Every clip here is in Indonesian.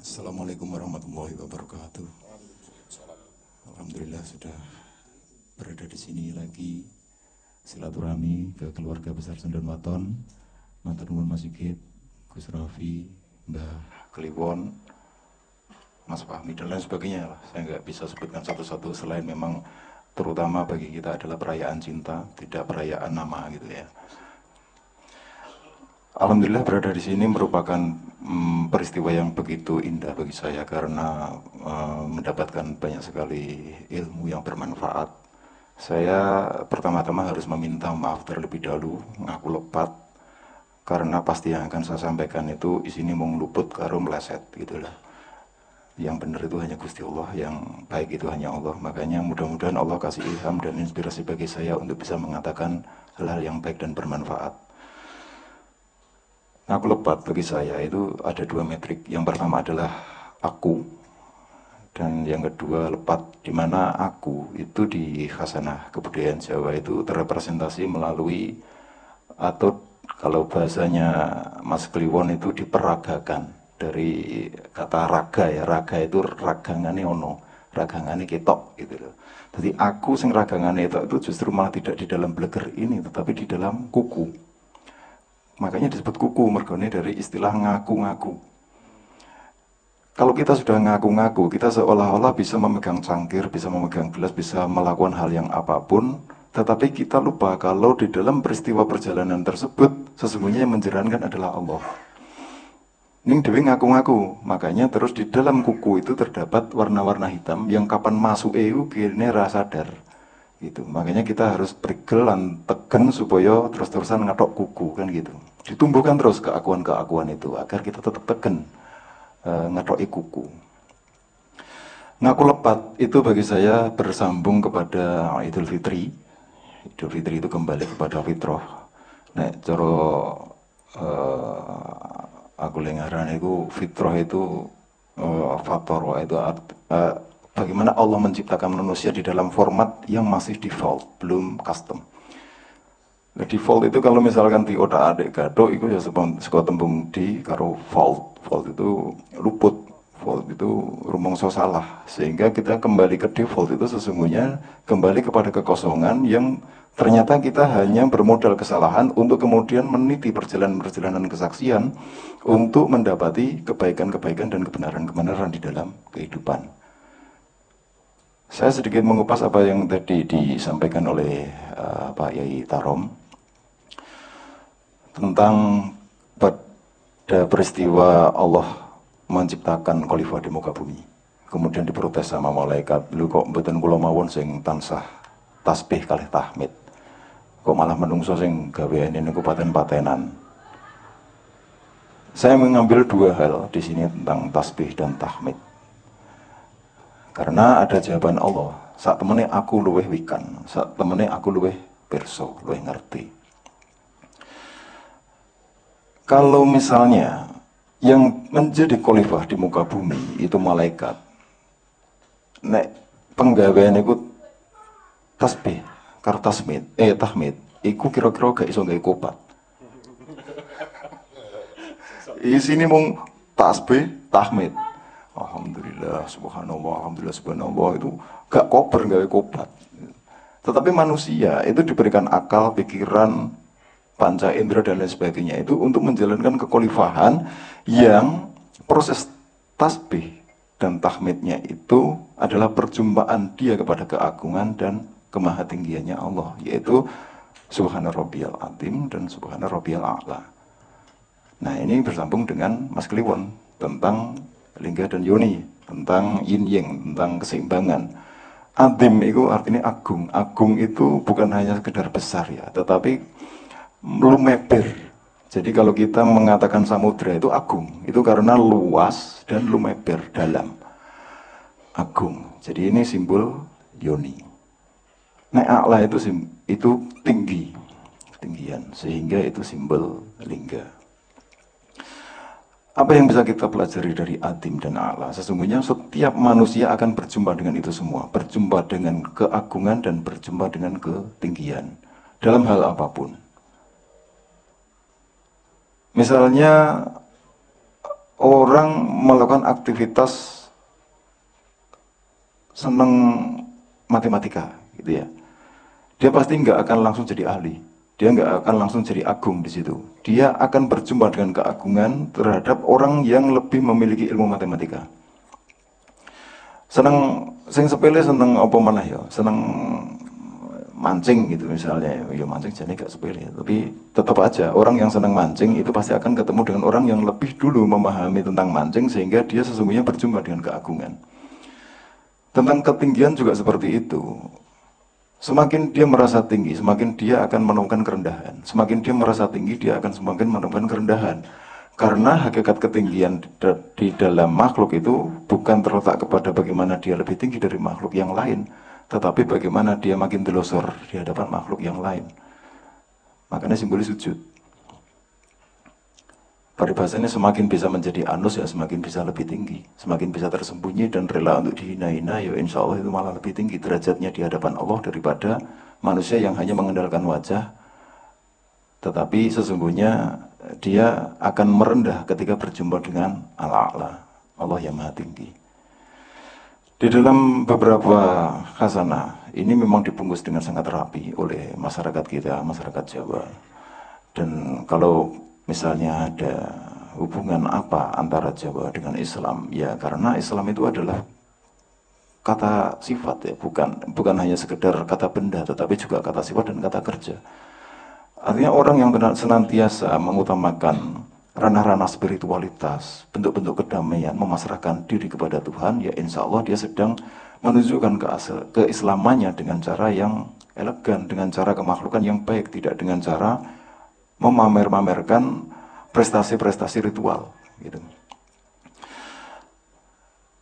Assalamualaikum warahmatullahi wabarakatuh. Alhamdulillah sudah berada di sini lagi silaturahmi ke keluarga besar Sundan Waton, Matur nuwun Mas Sigit, Gus Rafi, Mbah Kliwon, Mas Fahmi dan lain sebagainya lah. Saya nggak bisa sebutkan satu-satu selain memang terutama bagi kita adalah perayaan cinta, tidak perayaan nama gitu ya. Alhamdulillah berada di sini merupakan peristiwa yang begitu indah bagi saya karena mendapatkan banyak sekali ilmu yang bermanfaat. Saya pertama-tama harus meminta maaf terlebih dahulu, ngaku lepat karena pasti yang akan saya sampaikan itu isini mau luput karo meleset gitulah. Yang benar itu hanya Gusti Allah, yang baik itu hanya Allah. Makanya mudah-mudahan Allah kasih ilham dan inspirasi bagi saya untuk bisa mengatakan hal-hal yang baik dan bermanfaat. Aku lepat bagi saya itu ada dua metrik. Yang pertama adalah aku, dan yang kedua lepat, di mana aku itu di khasanah kebudayaan Jawa itu terrepresentasi melalui, atau kalau bahasanya Mas Kliwon itu diperagakan dari kata raga ya. Raga itu ragangane ono, ragangane ketok gitu loh. Jadi aku sing ragangane itu justru malah tidak di dalam bleger ini, tetapi di dalam kuku. Makanya disebut kuku, mergone dari istilah ngaku-ngaku. Kalau kita sudah ngaku-ngaku, kita seolah-olah bisa memegang cangkir, bisa memegang gelas, bisa melakukan hal yang apapun, tetapi kita lupa kalau di dalam peristiwa perjalanan tersebut, sesungguhnya yang menjalankan adalah Allah. Ning dewe ngaku-ngaku, makanya terus di dalam kuku itu terdapat warna-warna hitam yang kapan masuk kene ra sadar. Gitu. Makanya kita harus prigelan tegen supaya terus-terusan ngatok kuku kan gitu. Ditumbuhkan terus keakuan-keakuan itu agar kita tetap tegen ngatoki kuku. Ngaku lepat itu bagi saya bersambung kepada Idul Fitri. Idul Fitri itu kembali kepada fitrah. Nek cara aku lengaran itu fitrah itu fatoro itu bagaimana Allah menciptakan manusia di dalam format yang masih default, belum custom. Nah, default itu kalau misalkan di otak adik gado itu ya sebuah tembung di karo fault. Fault itu luput, fault itu rumongso salah. Sehingga kita kembali ke default itu sesungguhnya kembali kepada kekosongan yang ternyata kita hanya bermodal kesalahan untuk kemudian meniti perjalanan-perjalanan kesaksian untuk mendapati kebaikan-kebaikan dan kebenaran-kebenaran di dalam kehidupan. Saya sedikit mengupas apa yang tadi disampaikan oleh Pak Yai Tarom tentang pada peristiwa Allah menciptakan khalifah di muka bumi. Kemudian diprotes sama malaikat, lu kok mboten kula mawon sing tansah tasbih kalih tahmid. Kok malah menungso sing gaweane niku paten-patenan. Saya mengambil dua hal di sini tentang tasbih dan tahmid. Karena ada jawaban Allah, saat temene aku luweh wikan, saat temene aku luweh perso, luweh ngerti. Kalau misalnya yang menjadi khalifah di muka bumi itu malaikat, nek penggawean itu tasbih, karo tahmid, iku kira-kira gak iso gawe kopat. Isine mung tasbih, tahmid. Alhamdulillah, subhanallah, alhamdulillah, subhanallah itu gak kober, gak kobat. Tetapi manusia itu diberikan akal, pikiran, panca indera dan lain sebagainya itu untuk menjalankan kekhalifahan yang proses tasbih dan tahmidnya itu adalah perjumpaan dia kepada keagungan dan kemahatinggiannya Allah, yaitu subhana rabbiyal azim dan subhana rabbiyal a'la. Nah, ini bersambung dengan Mas Kliwon tentang lingga dan yoni, tentang yin yang, tentang keseimbangan. Azim itu artinya agung. Agung itu bukan hanya sekedar besar ya, tetapi lumeber. Jadi kalau kita mengatakan samudra itu agung, itu karena luas dan lumeber dalam. Agung. Jadi ini simbol yoni. Nek a'la itu tinggi, ketinggian, sehingga itu simbol lingga. Apa yang bisa kita pelajari dari Adim dan A'la? Sesungguhnya setiap manusia akan berjumpa dengan itu semua. Berjumpa dengan keagungan dan berjumpa dengan ketinggian. Dalam hal apapun. Misalnya orang melakukan aktivitas seneng matematika gitu ya, dia pasti nggak akan langsung jadi ahli, dia nggak akan langsung jadi agung di situ. Dia akan berjumpa dengan keagungan terhadap orang yang lebih memiliki ilmu matematika. Seneng sing sepele seneng apa mana ya, seneng mancing gitu misalnya ya, mancing jadi gak sepele, tapi tetap aja orang yang senang mancing itu pasti akan ketemu dengan orang yang lebih dulu memahami tentang mancing sehingga dia sesungguhnya berjumpa dengan keagungan. Tentang ketinggian juga seperti itu. Semakin dia merasa tinggi, semakin dia akan menemukan kerendahan. Semakin dia merasa tinggi, dia akan semakin menemukan kerendahan. Karena hakikat ketinggian di dalam makhluk itu bukan terletak kepada bagaimana dia lebih tinggi dari makhluk yang lain, tetapi bagaimana dia makin delosor di hadapan makhluk yang lain. Makanya simbolis sujud. Peribahasanya semakin bisa menjadi anus ya semakin bisa lebih tinggi. Semakin bisa tersembunyi dan rela untuk dihina-hina ya insya Allah itu malah lebih tinggi derajatnya di hadapan Allah daripada manusia yang hanya mengandalkan wajah. Tetapi sesungguhnya dia akan merendah ketika berjumpa dengan Allah yang maha tinggi. Di dalam beberapa khasanah ini memang dibungkus dengan sangat rapi oleh masyarakat kita, masyarakat Jawa. Dan kalau misalnya ada hubungan apa antara Jawa dengan Islam, ya karena Islam itu adalah kata sifat ya, bukan hanya sekedar kata benda, tetapi juga kata sifat dan kata kerja. Artinya orang yang senantiasa mengutamakan ranah-ranah spiritualitas, bentuk-bentuk kedamaian, memasrahkan diri kepada Tuhan, ya insya Allah dia sedang menunjukkan keislamannya dengan cara yang elegan, dengan cara kemakhlukan yang baik, tidak dengan cara memamer-mamerkan prestasi-prestasi ritual gitu.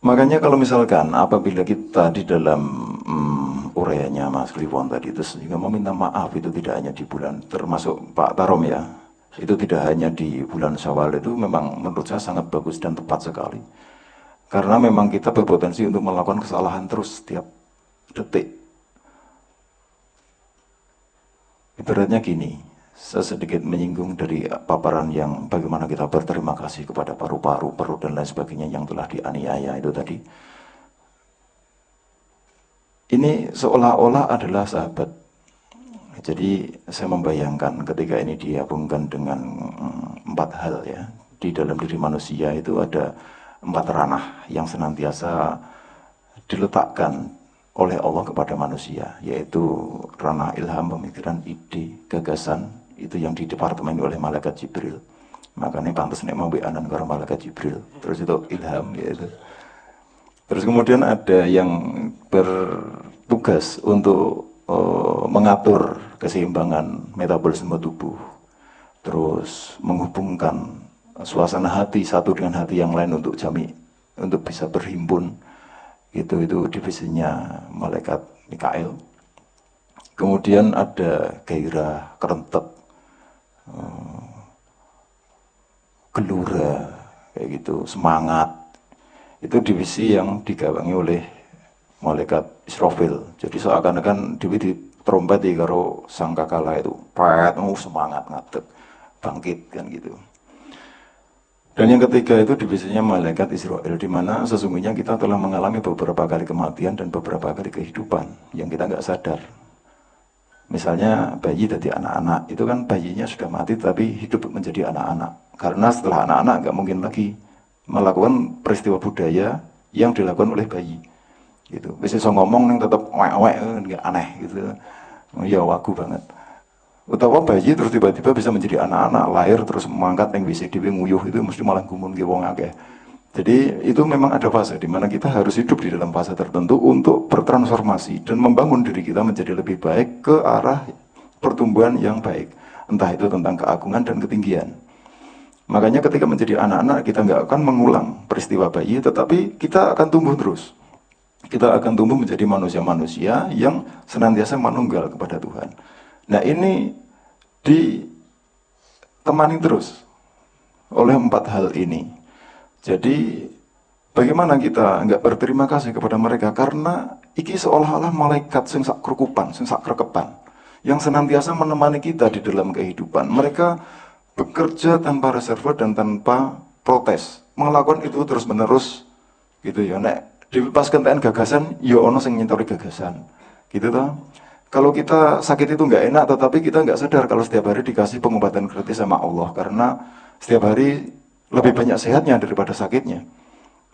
Makanya kalau misalkan apabila kita di dalam uraiannya Mas Kliwon tadi itu juga meminta maaf, itu tidak hanya di bulan, termasuk Pak Tarom ya, itu tidak hanya di bulan Syawal, itu memang menurut saya sangat bagus dan tepat sekali. Karena memang kita berpotensi untuk melakukan kesalahan terus setiap detik. Ibaratnya gini, saya sedikit menyinggung dari paparan yang bagaimana kita berterima kasih kepada paru-paru, perut dan lain sebagainya yang telah dianiaya itu tadi. Ini seolah-olah adalah sahabat. Jadi saya membayangkan ketika ini digabungkan dengan 4 hal ya. Di dalam diri manusia itu ada 4 ranah yang senantiasa diletakkan oleh Allah kepada manusia, yaitu ranah ilham, pemikiran, ide, gagasan, itu yang didepartemeni oleh malaikat Jibril. Makanya pantas nek mau beanan karo malaikat Jibril. Terus itu ilham yaitu. Terus kemudian ada yang bertugas untuk mengatur keseimbangan metabolisme tubuh, terus menghubungkan suasana hati satu dengan hati yang lain untuk untuk bisa berhimpun. Itu divisinya malaikat Mikael. Kemudian ada gairah, kerentet, gelura, kayak gitu, semangat. Itu divisi yang digawangi oleh malaikat Israfil. Jadi seakan-akan di trompet karo sangkakala itu pet, semangat ngadeg, bangkit kan gitu. Dan yang ketiga itu divisinya malaikat Israel, di mana sesungguhnya kita telah mengalami beberapa kali kematian dan beberapa kali kehidupan yang kita nggak sadar. Misalnya bayi dari anak-anak, itu kan bayinya sudah mati tapi hidup menjadi anak-anak. Karena setelah anak-anak nggak mungkin lagi melakukan peristiwa budaya yang dilakukan oleh bayi. Gitu. Bisa ngomong yang tetap wek-wek, nggak aneh gitu. Ya wagu banget. Utawa bayi terus tiba-tiba bisa menjadi anak-anak, lahir terus mengangkat yang bisa nguyuh, itu mesti malah gumun ke wong akeh. Jadi itu memang ada fase di mana kita harus hidup di dalam fase tertentu untuk bertransformasi dan membangun diri kita menjadi lebih baik ke arah pertumbuhan yang baik. Entah itu tentang keagungan dan ketinggian. Makanya ketika menjadi anak-anak kita nggak akan mengulang peristiwa bayi, tetapi kita akan tumbuh terus. Kita akan tumbuh menjadi manusia-manusia yang senantiasa menunggal kepada Tuhan. Nah ini ditemani terus oleh 4 hal ini. Jadi bagaimana kita nggak berterima kasih kepada mereka, karena iki seolah-olah malaikat sing sak krukupan, sing sak krekepan, yang senantiasa menemani kita di dalam kehidupan. Mereka bekerja tanpa reserve dan tanpa protes. melakukan itu terus menerus gitu ya. Nek dilepaskan TN gagasan, ya ono sing nyentori gagasan gitu toh. Kalau kita sakit itu nggak enak, tetapi kita nggak sadar kalau setiap hari dikasih pengobatan gratis sama Allah, karena setiap hari lebih banyak sehatnya daripada sakitnya.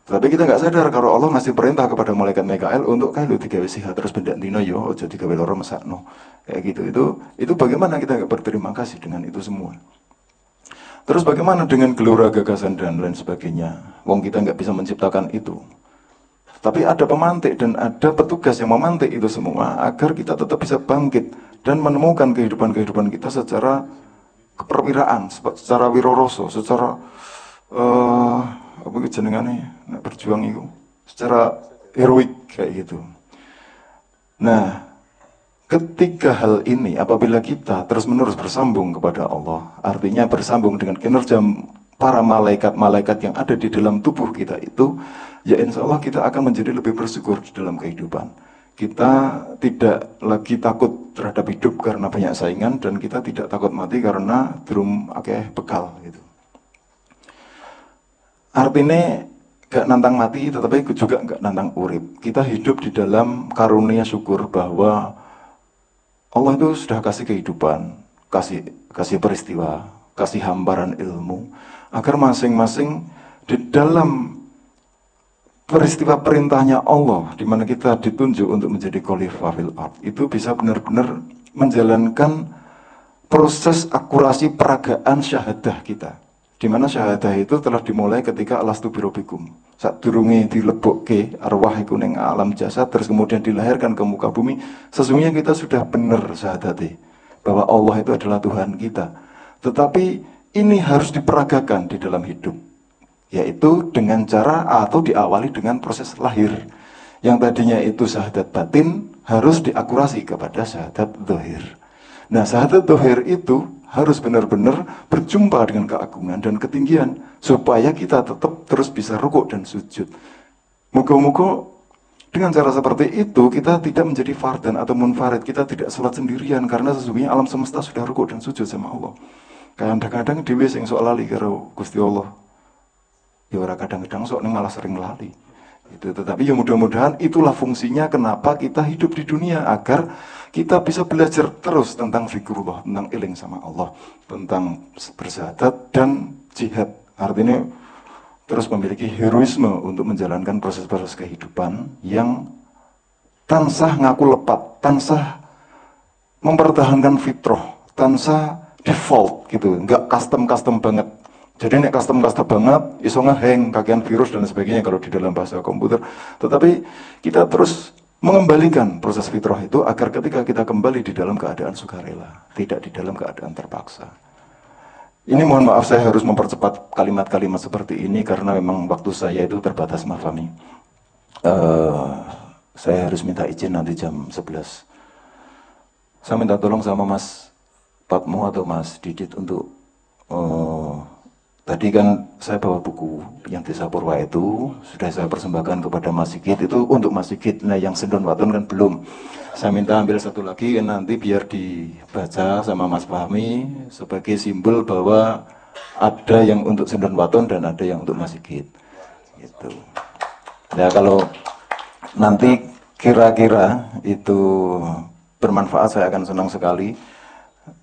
Tapi kita nggak sadar kalau Allah ngasih perintah kepada malaikat Mikael untuk kayak lu digawe sehat terus benda dino yo, ojo digawe loro mesakno. Kayak gitu. Itu bagaimana kita nggak berterima kasih dengan itu semua. Terus bagaimana dengan gelora gagasan dan lain sebagainya? Wong kita nggak bisa menciptakan itu. Tapi ada pemantik dan ada petugas yang memantik itu semua agar kita tetap bisa bangkit dan menemukan kehidupan-kehidupan kita secara keperwiraan, secara wiroroso, secara apa jenengannya berjuang itu secara heroik kayak gitu. Nah, ketiga hal ini apabila kita terus-menerus bersambung kepada Allah, artinya bersambung dengan kinerja para malaikat-malaikat yang ada di dalam tubuh kita itu, ya insya Allah kita akan menjadi lebih bersyukur di dalam kehidupan. Kita tidak lagi takut terhadap hidup karena banyak saingan, dan kita tidak takut mati karena durung akeh bekal gitu. Artinya gak nantang mati, tetapi juga gak nantang urip. Kita hidup di dalam karunia syukur bahwa Allah itu sudah kasih kehidupan, kasih peristiwa, kasih hamparan ilmu, agar masing-masing di dalam peristiwa perintahnya Allah, di mana kita ditunjuk untuk menjadi khalifah fil ard, itu bisa benar-benar menjalankan proses akurasi peragaan syahadah kita. Di mana syahadah itu telah dimulai ketika alastu birobikum. Saat durungi dilebokke arwah iku ning alam jasad, terus kemudian dilahirkan ke muka bumi, sesungguhnya kita sudah benar syahadati bahwa Allah itu adalah Tuhan kita. Tetapi ini harus diperagakan di dalam hidup, yaitu dengan cara atau diawali dengan proses lahir. Yang tadinya itu syahadat batin harus diakurasi kepada syahadat zahir. Nah, syahadat zahir itu harus benar-benar berjumpa dengan keagungan dan ketinggian supaya kita tetap terus bisa rukuk dan sujud. Moga-moga dengan cara seperti itu kita tidak menjadi fardan atau munfarid, kita tidak sholat sendirian karena sesungguhnya alam semesta sudah rukuk dan sujud sama Allah. Kadang-kadang dhewe sing sok lali karo Gusti Allah. Ya ora kadang-kadang sok ning malah sering lali. Itu, tetapi ya mudah-mudahan itulah fungsinya kenapa kita hidup di dunia, agar kita bisa belajar terus tentang zikrullah, tentang iling sama Allah, tentang bersyahadat dan jihad. Artinya terus memiliki heroisme untuk menjalankan proses-proses kehidupan yang tansah ngaku lepat, tansah mempertahankan fitrah, tansah default gitu, nggak custom banget. Jadi nek custom banget, iso ngehang, kakean virus dan sebagainya kalau di dalam bahasa komputer. Tetapi kita terus mengembalikan proses fitrah itu agar ketika kita kembali di dalam keadaan sukarela, tidak di dalam keadaan terpaksa. Ini mohon maaf saya harus mempercepat kalimat-kalimat seperti ini karena memang waktu saya itu terbatas, maaf Fami. Saya harus minta izin nanti jam 11. Saya minta tolong sama Mas Patmo atau Mas Didit untuk tadi kan saya bawa buku yang Desa Purwa itu, sudah saya persembahkan kepada Mas Sigit, itu untuk Mas Sigit. Nah yang Sendon Waton kan belum. Saya minta ambil satu lagi nanti biar dibaca sama Mas Fahmi sebagai simbol bahwa ada yang untuk Sendon Waton dan ada yang untuk Mas Sigit. Gitu. Nah kalau nanti kira-kira itu bermanfaat, saya akan senang sekali.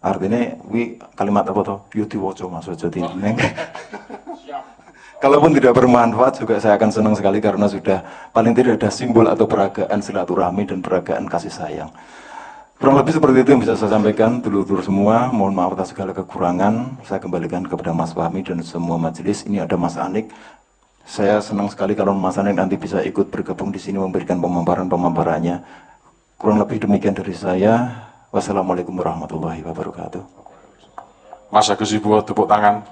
Artinya, kalimat apa toh? Yudi woco masuk jadi neng. Kalaupun tidak bermanfaat juga saya akan senang sekali karena sudah paling tidak ada simbol atau peragaan silaturahmi dan peragaan kasih sayang. Kurang lebih seperti itu yang bisa saya sampaikan, dulur-dulur semua. Mohon maaf atas segala kekurangan. Saya kembalikan kepada Mas Fahmi dan semua majelis. Ini ada Mas Anik. Saya senang sekali kalau Mas Anik nanti bisa ikut bergabung di sini memberikan pemaparan-pemaparannya. Kurang lebih demikian dari saya. Wassalamualaikum warahmatullahi wabarakatuh. Mas Agus Ibu tepuk tangan.